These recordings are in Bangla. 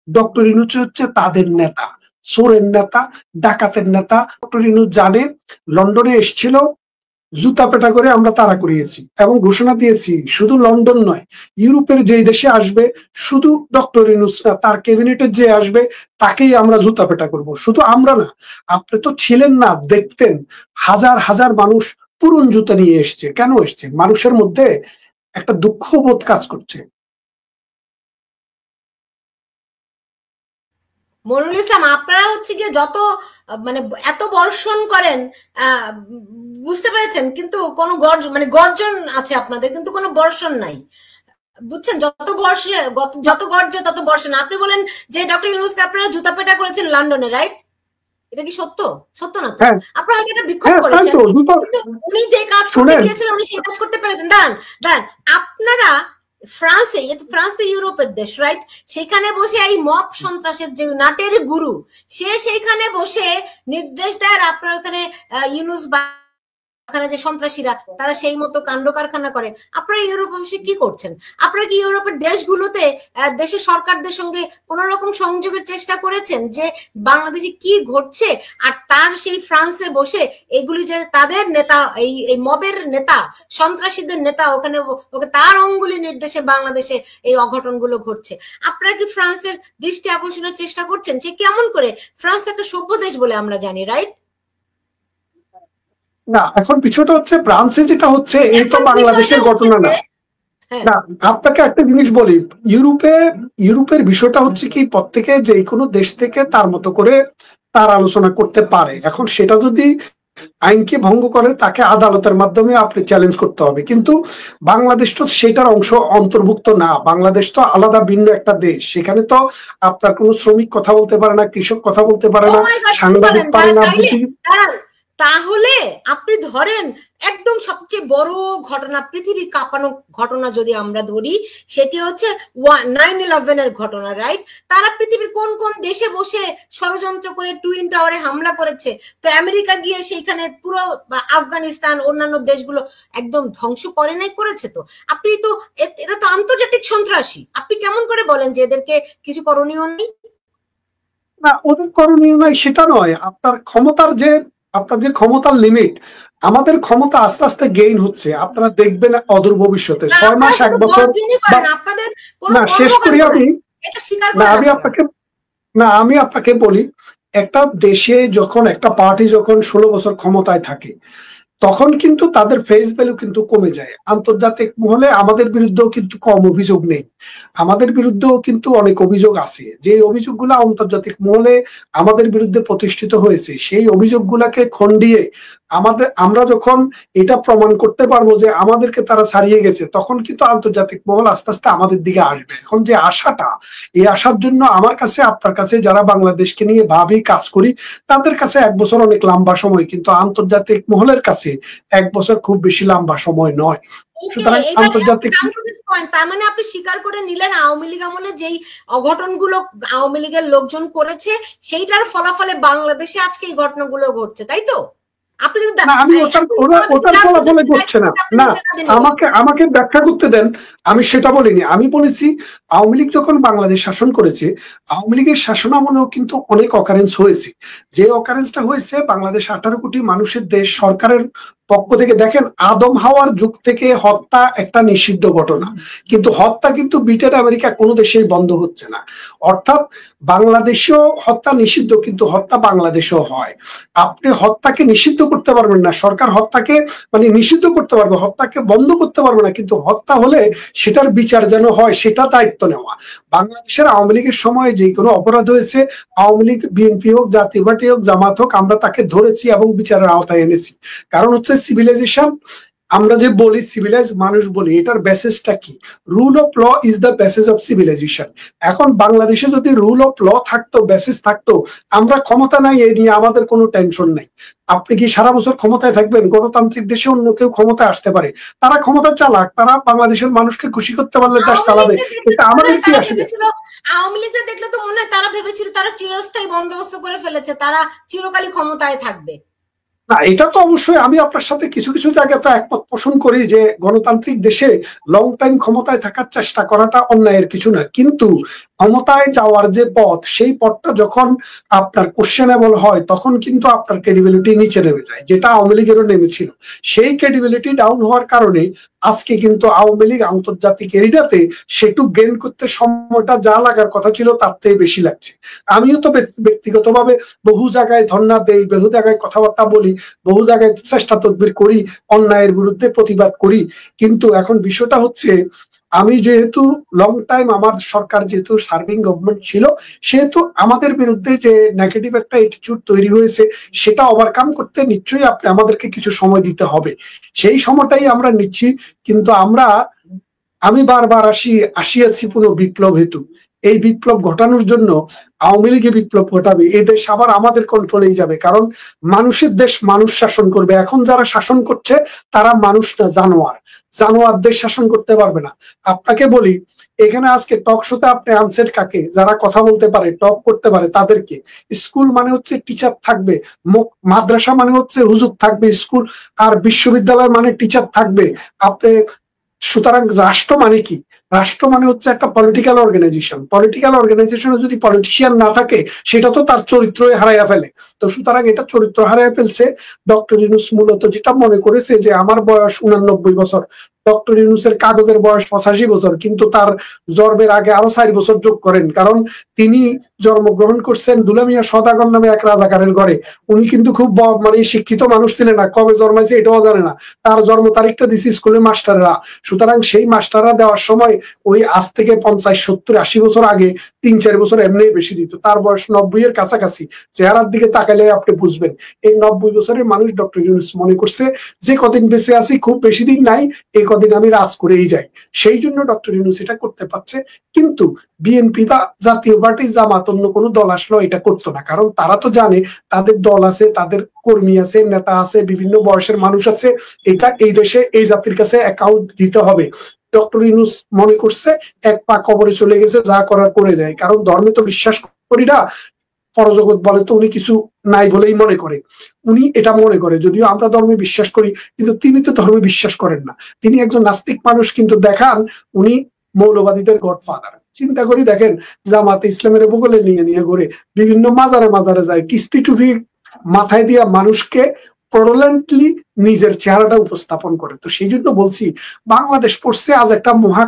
ডক্টর ইউনূস হচ্ছে তাদের নেতা, চোরের নেতা, ডাকাতের নেতা। ডক্টর ইউনূস জানে লন্ডনে এসেছিল, জুতা পেটা করে আমরা তাড়া করিয়েছি এবং ঘোষণা দিয়েছি শুধু লন্ডন নয়, ইউরোপের যেই দেশে আসবে শুধু ডক্টর ইউনূস না, তার ক্যাবিনেটের যে আসবে তাকেই আমরা জুতা পেটা করব। শুধু আমরা না, আপনি তো ছিলেন না, দেখতেন হাজার হাজার মানুষ পুরন জুতা নিয়ে এসছে। কেন এসছে? মানুষের মধ্যে একটা দুঃখবোধ কাজ করছে। মনিরুল ইসলাম, আপনারা হচ্ছে গিয়ে যত মানে এত বর্ষণ করেন বুঝতে পেরেছেন, কিন্তু কোনো গর্জন আছে আপনাদের, কিন্তু কোনো বর্ষণ নাই, বুঝছেন? যত গর্জে তত বর্ষণ। আপনি বলেন যে ডক্টর ইউনূসকে আপনারা জুতা পেটা করেছেন লন্ডনে, রাইট? এটা কি সত্য? সত্য না তো? আপনারা হয়তো এটা বিক্ষোভ করেছেন, কিন্তু উনি যে কাজ করতে গিয়েছিলেন উনি সেই কাজ করতে পেরেছেন। দাঁড়ান, আপনারা ফ্রান্সে, ফ্রান্স তো ইউরোপের দেশ, রাইট? সেখানে বসে এই মব সন্ত্রাসের যে নাটের গুরু, সে সেইখানে বসে নির্দেশ দেয়, আর আপনারা ওখানে ইউনূস ওখানে যে সন্ত্রাসীরা তারা সেই মতো কাণ্ড কারখানা করে। আপনারা ইউরোপ অবশ্যই কি করছেন? আপনারা কি ইউরোপের দেশগুলোতে দেশের সরকারদের সঙ্গে কোন রকম সংযোগের চেষ্টা করেছেন যে বাংলাদেশে কি ঘটছে? আর তার সেই ফ্রান্সে বসে এগুলি যে তাদের নেতা, এই মবের নেতা, সন্ত্রাসীদের নেতা, ওখানে তার অঙ্গুলি নির্দেশে বাংলাদেশে এই অঘটনগুলো ঘটছে। আপনারা কি ফ্রান্সের দৃষ্টি আকর্ষণের চেষ্টা করছেন? যে কেমন করে, ফ্রান্স একটা সভ্য দেশ বলে আমরা জানি, রাইট? না, এখন বিষয়টা হচ্ছে ফ্রান্সে যেটা হচ্ছে এই তো বাংলাদেশের ঘটনা না। না, আপনাকে একটা জিনিস বলি, ইউরোপের বিষয়টা হচ্ছে কি, প্রত্যেকে যে কোনো দেশ থেকে তার মতো করে তার আলোচনা করতে পারে। এখন সেটা যদি আইনকে ভঙ্গ করে তাকে আদালতের মাধ্যমে আপনি চ্যালেঞ্জ করতে হবে, কিন্তু বাংলাদেশ তো সেটার অংশ অন্তর্ভুক্ত না। বাংলাদেশ তো আলাদা ভিন্ন একটা দেশ, সেখানে তো আপনার কোনো শ্রমিক কথা বলতে পারে না, কৃষক কথা বলতে পারে না, সাংবাদিক পারে না। তাহলে আপনি ধরেন একদম সবচেয়ে বড় ঘটনা, পৃথিবী কাঁপানো ঘটনা যদি আমরা ধরি, সেটি হচ্ছে 9/11 এর ঘটনা, রাইট? তারা পৃথিবীর কোন কোন দেশে বসে ষড়যন্ত্র করে টুইন টাওয়ারে হামলা করেছে, তো আমেরিকা গিয়ে সেইখানে পুরো আফগানিস্তান অন্যান্য দেশগুলো একদম ধ্বংস করে নাই, করেছে। তো আপনি তো, এটা তো আন্তর্জাতিক সন্ত্রাসী। আপনি কেমন করে বলেন যে এদেরকে কিছু করণীয় নেই? না, ওদের করণীয় নাই সেটা নয়, আপনার ক্ষমতার লিমিট। আমাদের ক্ষমতা আস্তে আস্তে গেইন হচ্ছে, আপনারা দেখবেন অদূর ভবিষ্যতে 6 মাস 1 বছর। না, শেষ করি আমি। আমি আপনাকে বলি, একটা দেশে যখন একটা পার্টি যখন 16 বছর ক্ষমতায় থাকে, তখন কিন্তু তাদের ফেস ভ্যালু কিন্তু কমে যায়। আন্তর্জাতিক মহলে আমাদের বিরুদ্ধেও কিন্তু কম অভিযোগ নেই, আমাদের বিরুদ্ধেও কিন্তু অনেক অভিযোগ আছে। যে অভিযোগগুলো আন্তর্জাতিক মহলে আমাদের বিরুদ্ধে প্রতিষ্ঠিত হয়েছে, সেই অভিযোগগুলোকে খণ্ডিয়ে আমরা যখন এটা প্রমাণ করতে পারবো যে আমাদেরকে তারা ছাড়িয়ে গেছে, তখন কিন্তু আন্তর্জাতিক মহল আস্তে আস্তে আমাদের দিকে আসবে। এখন যে আশাটা, এই আশার জন্য আমার কাছে, আপনার কাছে, যারা বাংলাদেশকে নিয়ে ভাবি কাজ করি, তাদের কাছে 1 বছর অনেক লম্বা সময়, কিন্তু আন্তর্জাতিক মহলের কাছে 1 বছর খুব বেশি লম্বা সময় নয়। সুতরাং আন্তর্জাতিক, তার মানে আপনি স্বীকার করে নিলেন আওয়ামী লীগ আমলে যেই অঘটনগুলো আওয়ামী লীগের লোকজন করেছে, সেইটার ফলাফলে বাংলাদেশে আজকে এই ঘটনাগুলো ঘটছে, তাই তো? আমাকে ব্যাখ্যা করতে দেন, আমি সেটা বলিনি। আমি বলেছি আওয়ামী লীগ যখন বাংলাদেশ শাসন করেছে, আওয়ামী লীগের শাসনামলেও কিন্তু অনেক অকারেন্স হয়েছে। যে অকারেন্সটা হয়েছে, বাংলাদেশ 18 কোটি মানুষের দেশ, সরকারের পক্ষ থেকে দেখেন, আদম হাওয়ার যুগ থেকে হত্যা একটা নিষিদ্ধ ঘটনা, কিন্তু হত্যা কিন্তু ব্রিটেন আমেরিকা কোনো দেশেই বন্ধ হচ্ছে না। অর্থাৎ বাংলাদেশেও হত্যা নিষিদ্ধ, কিন্তু হত্যা বাংলাদেশেও হয়। আপনি হত্যাকে নিষিদ্ধ করতে পারবেন না, সরকার হত্যাকে নিষিদ্ধ করতে পারবে, হত্যাকে বন্ধ করতে পারবে না, কিন্তু হত্যা হলে সেটার বিচার যেন হয় সেটা দায়িত্ব নেওয়া। বাংলাদেশের আওয়ামী লীগের সময় যে কোনো অপরাধ হয়েছে, আওয়ামী লীগ, বিএনপি হোক, জাতীয় পার্টি হোক, জামাত হোক, আমরা তাকে ধরেছি এবং বিচারের আওতায় এনেছি। কারণ হচ্ছে সিভিলাইজেশন। আমরা যে বলি সিভিলাইজ মানুষ বলি, এটার বেসিসটা কি? Rule of law is the basis of civilization. এখন বাংলাদেশে যদি রুল অফ ল থাকতো, বেসিস থাকতো, আমরা ক্ষমতা নাই এই নিয়ে আমাদের কোনো টেনশন নাই। আপনি কি সারা বছর ক্ষমতায় থাকবেন? গণতান্ত্রিক দেশে অন্য কেউ ক্ষমতায় আসতে পারে, তারা ক্ষমতা চালাক, তারা বাংলাদেশের মানুষকে খুশি করতে পারলে দেশ চালাবে। এটা আমাদের কি আসবে? আওয়ামী লীগরা দেখলে তো মনে হয় তারা ভেবেছিল তারা চিরস্থায়ী বন্দোবস্ত করে ফেলেছে, তারা চিরকালই ক্ষমতায় থাকবে। না, এটা তো অবশ্যই আমি আপনার সাথে কিছু কিছু জায়গায় তো একমত পোষণ করি যে গণতান্ত্রিক দেশে লং টাইম ক্ষমতায় থাকার চেষ্টা করাটা অন্যায়ের কিছু না, কিন্তু ক্ষমতায় যাওয়ার যে পথ, সেই পথটা যখন আপনার কোশ্চেনেবল হয় তখন কিন্তু আপনার ক্রেডিবিলিটি নিচে নেমে যায়, যেটা আওয়ামী লীগেরও নেমেছিল। সেই ক্রেডিবিলিটি ডাউন হওয়ার কারণে আজকে কিন্তু আওয়ামী লীগ আন্তর্জাতিক এরিয়াতে সেটু গেইন করতে সময়টা যা লাগার কথা ছিল তার থেকে বেশি লাগছে। আমিও তো ব্যক্তিগতভাবে বহু জায়গায় ধর্ণা দেই, বহু জায়গায় কথাবার্তা বলি, বহু জায়গায় চেষ্টা তদবির করি, অন্যায়ের বিরুদ্ধে প্রতিবাদ করি। কিন্তু এখন বিষয়টা হচ্ছে, আমি যেহেতু লং টাইম আমার সরকার যেহেতু সার্ভিং গভর্নমেন্ট ছিল, সেহেতু আমাদের বিরুদ্ধে যে নেগেটিভ একটা অ্যাটিটিউড তৈরি হয়েছে সেটা ওভারকাম করতে নিশ্চয়ই আমাদেরকে কিছু সময় দিতে হবে। সেই সময়টাই আমরা নিচ্ছি। কিন্তু আমি বারবার আসিয়াছি পুরো বিপ্লব হেতু। এই বিপ্লব ঘটানোর জন্য আওয়ামী লীগে বিপ্লব ঘটাবে, এই দেশ আবার আমাদের কন্ট্রোলেই যাবে। কারণ মানুষের দেশ মানুষ শাসন করবে। এখন যারা শাসন করছে তারা মানুষ না, জানোয়ার। জানোয়ার দেশ শাসন করতে পারবে না। আপনাকে বলি, এখানে আজকে টক শোতে আপনি আনসার কাকে? যারা কথা বলতে পারে, টক করতে পারে তাদেরকে। স্কুল মানে হচ্ছে টিচার থাকবে, মাদ্রাসা মানে হচ্ছে হুজুর থাকবে, স্কুল আর বিশ্ববিদ্যালয় মানে টিচার থাকবে। আপনি সুতরাং রাষ্ট্র মানে কি? রাষ্ট্র মানে হচ্ছে একটা পলিটিক্যাল অর্গানাইজেশন। পলিটিক্যাল অর্গানাইজেশনে যদি পলিটিশিয়ান না থাকে সেটা তো তার চরিত্রই হারাইয়া ফেলে। তো সুতরাং এটা চরিত্র হারাইয়া ফেলছে। ডক্টর ইউনূস মূলত যেটা মনে করেছে যে আমার বয়স 89 বছর, ডক্টর ইউনূসের কাগজের বয়স 85 বছর, কিন্তু তার জন্মের আগে আরো 4 বছর যোগ করেন। কারণ তিনি জন্মগ্রহণ করছেন দুলামিয়া সদাগর নামে এক রাজাকারের ঘরে। উনি কিন্তু খুব মানে শিক্ষিত মানুষ ছিলেন না, কবে জন্মাইছে এটাও জানে না। তার জন্ম তারিখটা দিছে স্কুলের মাস্টাররা। সুতরাং সেই মাস্টাররা দেওয়ার সময় ওই আজ থেকে 50, 70, 80 বছর আগে 3-4 বছর এমনি বেশি দিত। তার বয়স 90 এর কাছাকাছি। চেহারার দিকে তাকালে আপনি বুঝবেন। এই 90 বছরের মানুষ ডক্টর ইউনূস মনে করছে যে কদিন বেঁচে আছি, খুব বেশি দিন নাই, এই কদিন আমি রাজ করেই যাই। সেই জন্য ডক্টর ইউনূস এটা করতে পারছে। কিন্তু বিএনপি বা জাতীয় পার্টি, জামাত, অন্য কোনো দল আসলো এটা করতো না। কারণ তারা তো জানে তাদের দল আছে, তাদের কর্মী আছে, নেতা আছে, বিভিন্ন বয়সের মানুষ আছে। এটা এই দেশে এই জাতির কাছে অ্যাকাউন্ট দিতে হবে। ডক্টর ইউনূস মনে করছে এক পা কবরে চলে গেছে, যা করার করে যায়। কারণ ধর্মে তো বিশ্বাস করি না, পরজগৎ বলে তো উনি কিছু নাই বলেই মনে করে। উনি এটা মনে করে, যদিও আমরা ধর্মে বিশ্বাস করি, কিন্তু তিনি তো ধর্মে বিশ্বাস করেন না। তিনি একজন নাস্তিক মানুষ, কিন্তু দেখান উনি মৌলবাদীদের গডফাদার। চিন্তা করি দেখেন, জামাতে ইসলামের বগলে নিয়ে নিয়ে ঘুরে, বিভিন্ন মাজারে মাজারে যায়, কিস্তি টুপি মাথায় দিয়া মানুষকে প্রোডালেন্টলি নিজের চেহারাটা উপস্থাপন করে। তো সেই জন্য বলছি, বাংলাদেশ পড়ছে আজ একটা মহা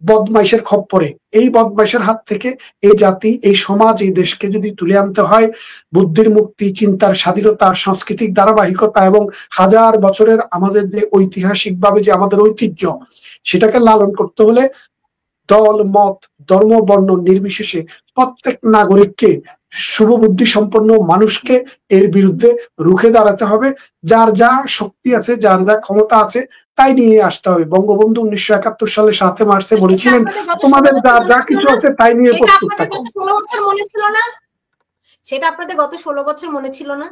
বদমাইশের খপ্পরে। এই বদমাইশের হাত থেকে এই জাতি, এই সমাজ, এই দেশকে যদি তুলে আনতে হয়, বুদ্ধির মুক্তি, চিন্তার স্বাধীনতা, সাংস্কৃতিক ধারাবাহিকতা এবং হাজার বছরের আমাদের যে ঐতিহাসিক ভাবে যে আমাদের ঐতিহ্য, সেটাকে লালন করতে হলে দল, মত, ধর্ম, বর্ণ নির্বিশেষে প্রত্যেক নাগরিককে, শুভবুদ্ধি সম্পন্ন মানুষকে এর বিরুদ্ধে রুখে দাঁড়াতে হবে। যার যা শক্তি আছে, যার যা ক্ষমতা আছে, তাই নিয়ে আসতে হবে। বঙ্গবন্ধু 1971 সালে 7 মার্চে বলেছিলেন, তোমাদের যা কিছু আছে তাই নিয়ে প্রস্তুত থাকো। সেটা আপনাদের গত 16 বছর মনে ছিল না?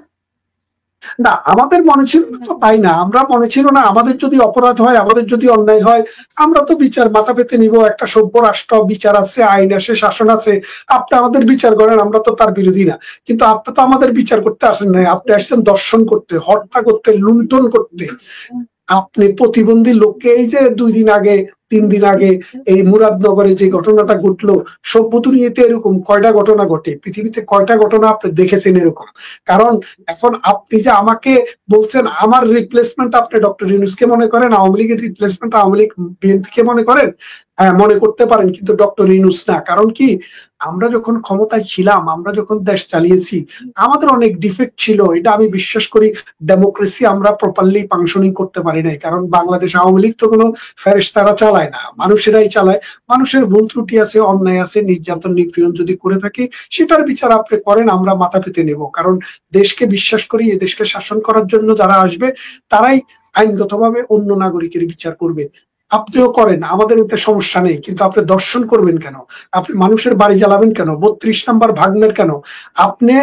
না, আমাদের মনে ছিল না তো তাই না, আমরা মনে ছিল না। আমাদের যদি অপরাধ হয়, আমাদের যদি অন্যায় হয়, আমরা তো বিচার মাথা পেতে নিব। একটা সভ্য রাষ্ট্র, বিচার আছে, আইন আছে, শাসন আছে। আপনি আমাদের বিচার করেন, আমরা তো তার বিরোধী না। কিন্তু আপনি তো আমাদের বিচার করতে আসেন নাই, আপনি আসছেন দর্শন করতে, হত্যা করতে, লুণ্ঠন করতে। আপনি প্রতিবন্ধী লোককে, এই যে 2 দিন আগে 3 দিন আগে এই মুরাদনগরে যে ঘটনাটা ঘটলো, সভ্য দুনিয়াতে এরকম কয়টা ঘটনা ঘটে? পৃথিবীতে কয়টা ঘটনা আপনি দেখেছেন এরকম? কারণ এখন আপনি যে আমাকে বলছেন আমার রিপ্লেসমেন্ট, আপনি ডক্টর ইউনূসকে মনে করেন, আওয়ামী লীগের রিপ্লেসমেন্ট আওয়ামী লীগ বিএনপি কে মনে করেন। মনে করতে পারেন, কিন্তু ডক্টর ইউনূস না। কারণ কি, আমরা যখন ক্ষমতায় ছিলাম, আমরা যখন দেশ চালিয়েছি, আমাদের অনেক ডিফেক্ট ছিল। এটা আমি বিশ্বাস করি। ডেমোক্রেসি আমরা প্রপারলি ফাংশনিং করতে পারি নাই। কারণ বাংলাদেশ আওয়ামী লীগ তো কোনো ফেরেশতারা চালায় না, মানুষেরাই চালায়। মানুষের ভুল ত্রুটি আছে, অন্যায় আছে, নির্যাতন নিপীড়ন যদি করে থাকি, সেটার বিচার আপনি করেন, আমরা মাথা পেতে নেব। কারণ দেশকে বিশ্বাস করি, এই দেশকে শাসন করার জন্য যারা আসবে তারাই আইনগতভাবে অন্য নাগরিকের বিচার করবে। আপনিও করেন, আমাদের ওটা সমস্যা নেই। কিন্তু আপনি দর্শন করবেন কেন? আপনি মানুষের বাড়ি জ্বালাবেন কেন? 32 নম্বর ভাঙবেন কেন? আপনি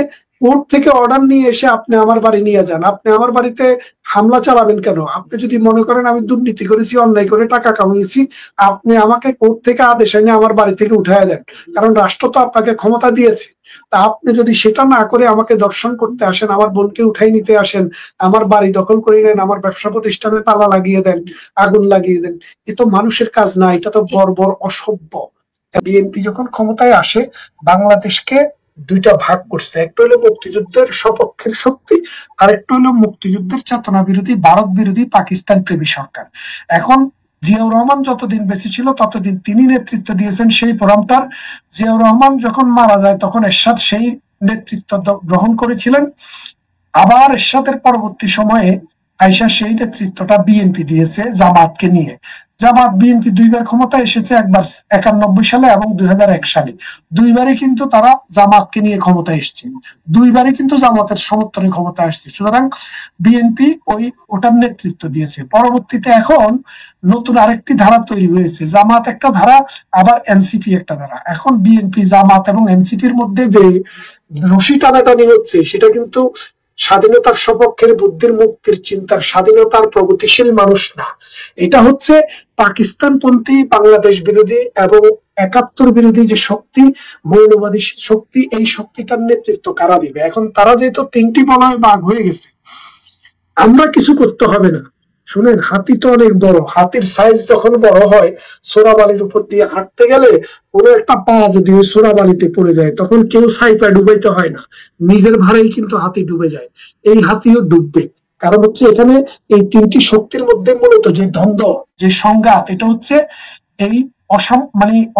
কোর্ট থেকে অর্ডার নিয়ে এসে আপনি আমার বাড়ি নিয়ে যান, আপনি আমার বাড়িতে হামলা চালাবেন কেন? আপনি যদি মনে করেন আমি দুর্নীতি করেছি, অন্যায় করে টাকা কামিয়েছি, আপনি আমাকে কোর্ট থেকে আদেশ এনে আমার বাড়ি থেকে উঠায় দেন। কারণ রাষ্ট্র তো আপনাকে ক্ষমতা দিয়েছে। তা আপনি যদি সেটা না করে আমাকে দর্শন করতে আসেন, আমার বোনকে উঠাই নিতে আসেন, আমার বাড়ি দখল করে নেন, আমার ব্যবসা প্রতিষ্ঠানে তালা লাগিয়ে দেন, আগুন লাগিয়ে দেন, এ তো মানুষের কাজ না, এটা তো বর্বর, অসভ্য। বিএনপি যখন ক্ষমতায় আসে বাংলাদেশকে দুইটা ভাগ করছে, একটা হলো মুক্তিযুদ্ধের সপক্ষের শক্তি, আর একটা হলো মুক্তিযুদ্ধের চেতনা বিরোধী ভারত বিরোধী পাকিস্তান প্রেমী সরকার। এখন জিয়াউর রহমান যতদিন বেঁচে ছিল ততদিন তিনি নেতৃত্ব দিয়েছেন সেই ফোরামটার। জিয়াউর রহমান যখন মারা যায় তখন এরশাদ সেই নেতৃত্ব গ্রহণ করেছিলেন। আবার এরশাদের পরবর্তী সময়ে আইসা সেই নেতৃত্বটা বিএনপি দিয়েছে জামাতকে নিয়ে। জামাত বিএনপি দুইবার ক্ষমতায় এসেছে, একবার 91 সালে এবং 2001 সালে। দুইবারই কিন্তু তারা জামাতকে নিয়ে ক্ষমতায় এসেছে, দুইবারই কিন্তু জামাতের সমর্থনে ক্ষমতা আসছে। সুতরাং বিএনপি ওটার নেতৃত্ব দিয়েছে। পরবর্তীতে এখন নতুন আরেকটি ধারা তৈরি হয়েছে, জামাত একটা ধারা, আবার এনসিপি একটা ধারা। এখন বিএনপি, জামাত এবং এনসিপির মধ্যে যে রশি টানাটানি হচ্ছে সেটা কিন্তু স্বাধীনতার সপক্ষের, বুদ্ধির মুক্তির চিন্তার, স্বাধীনতার প্রগতিশীল মানুষ না। এটা হচ্ছে পাকিস্তানপন্থী, বাংলাদেশ বিরোধী এবং 71 বিরোধী যে শক্তি, মৌলবাদী শক্তি, এই শক্তিটার নেতৃত্ব কারা দিবে? এখন তারা যেহেতু 3টি বলয় ভাগ হয়ে গেছে, আমরা কিছু করতে হবে না। শুনেন, হাতি তো অনেক বড়, হাতির সাইজ যখন বড় হয়, সোরাবালির উপর দিয়ে হাঁটতে গেলে কোনো একটা পা যদি ওই সোরাবালিতে পড়ে যায় তখন কেউ সাইপা ডুবাইতে হয় না, নিজের ভারেই কিন্তু হাতি ডুবে যায়। এই হাতিও ডুববে, কারণ হচ্ছে এখানে এই 3টি শক্তির মধ্যে মূলত যে দ্বন্দ্ব, যে সংঘাত, এটা হচ্ছে এই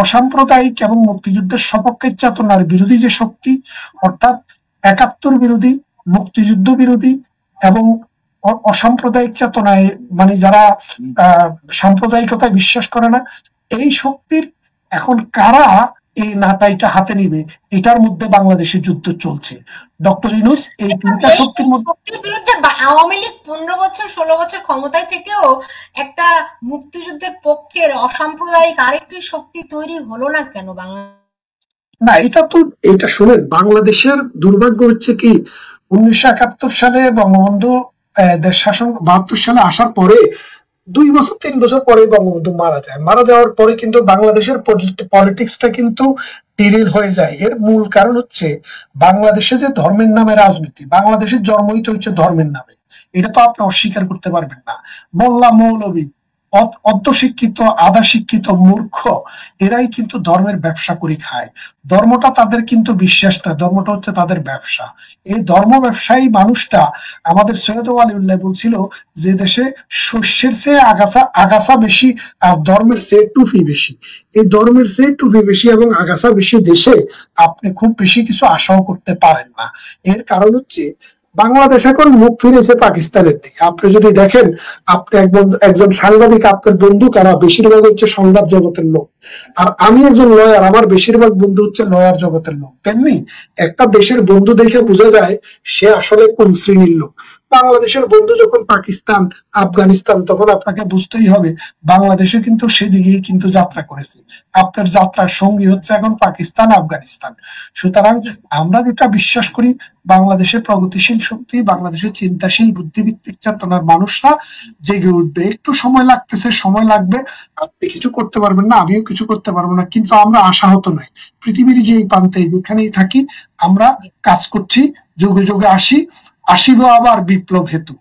অসাম্প্রদায়িক এবং মুক্তিযুদ্ধের সপক্ষের চেতনার বিরোধী যে শক্তি, অর্থাৎ 71 বিরোধী, মুক্তিযুদ্ধ বিরোধী এবং অসাম্প্রদায়িক চেতনায়, যারা সাম্প্রদায়িকতায় বিশ্বাস করে না, এই শক্তির এখন কারা এই নাটাইটা হাতে নিবে, এটার মধ্যে বাংলাদেশে যুদ্ধ চলছে। ডক্টর ইউনূস এই 3টা শক্তির বিরুদ্ধে আওয়ামী লীগ 15 বছর 16 বছর ক্ষমতায় থেকেও একটা মুক্তিযুদ্ধের পক্ষের অসাম্প্রদায়িক আরেকটি শক্তি তৈরি হলো না কেন বাংলা? না, এটা শুনেন, বাংলাদেশের দুর্ভাগ্য হচ্ছে কি, 1971 সালে বঙ্গবন্ধু দেশ শাসন 72 সালে আসার পরে 2 বছর 3 বছর পরে বঙ্গবন্ধু মারা যায়। মারা যাওয়ার পরে কিন্তু বাংলাদেশের পলিটিক্সটা কিন্তু ডিরেল হয়ে যায়। এর মূল কারণ হচ্ছে বাংলাদেশে যে ধর্মের নামে রাজনীতি, বাংলাদেশের জন্মই তো হচ্ছে ধর্মের নামে, এটা তো আপনি অস্বীকার করতে পারবেন না। মোল্লা মৌলবী, অর্ধশিক্ষিত, আধা শিক্ষিত, মূর্খ, এরাই কিন্তু ধর্মের ব্যবসা করে খায়। ধর্মটা তাদের কিন্তু বিশ্বাস না, ধর্মটা হচ্ছে তাদের ব্যবসা। এই ধর্ম ব্যবসায়ী মানুষটা, আমাদের সৈয়দ ওয়ালিউল্লাহ বলছিল যে দেশে শস্যের চেয়ে আগাছা বেশি আর ধর্মের চেয়ে টুপি বেশি। এই ধর্মের চেয়ে টুপি বেশি এবং আগাছা বেশি দেশে আপনি খুব বেশি কিছু আশাও করতে পারেন না। এর কারণ হচ্ছে বাংলাদেশ এখন মুখ ফিরেছে পাকিস্তানের দিকে। আপনি যদি দেখেন, আপনি একজন সাংবাদিক, আপনার বন্ধু কারা? বেশিরভাগ হচ্ছে সংবাদ জগতের লোক, আর আমি একজন লয়ার, আমার বেশিরভাগ বন্ধু হচ্ছে লয়ার জগতের লোক। তেমনি একটা দেশের বন্ধু দেখে বোঝা যায় সে আসলে কোন শ্রেণীর লোক। বাংলাদেশের বন্ধু যখন পাকিস্তান, আফগানিস্তান, তখন আপনাকে বুঝতেই হবে বাংলাদেশে কিন্তু সেদিকেই কিন্তু যাত্রা করেছে। আপনার যাত্রার সঙ্গী হচ্ছে এখন পাকিস্তান, আফগানিস্তান। সুতরাং আমরা যেটা বিশ্বাস করি, বাংলাদেশের প্রগতিশীল শক্তি, বাংলাদেশের চিন্তাশীল বুদ্ধিভিত্তিক চেতনার মানুষরা জেগে উঠবে। একটু সময় লাগতেছে, সময় লাগবে, আপনি কিছু করতে পারবেন না, আমিও কিছু করতে পারবো না, কিন্তু আমরা আশাহত নই। পৃথিবীর যে প্রান্তে যেখানেই থাকি আমরা কাজ করছি, যুগে যুগে আসিব আবার বিপ্লব হেতু।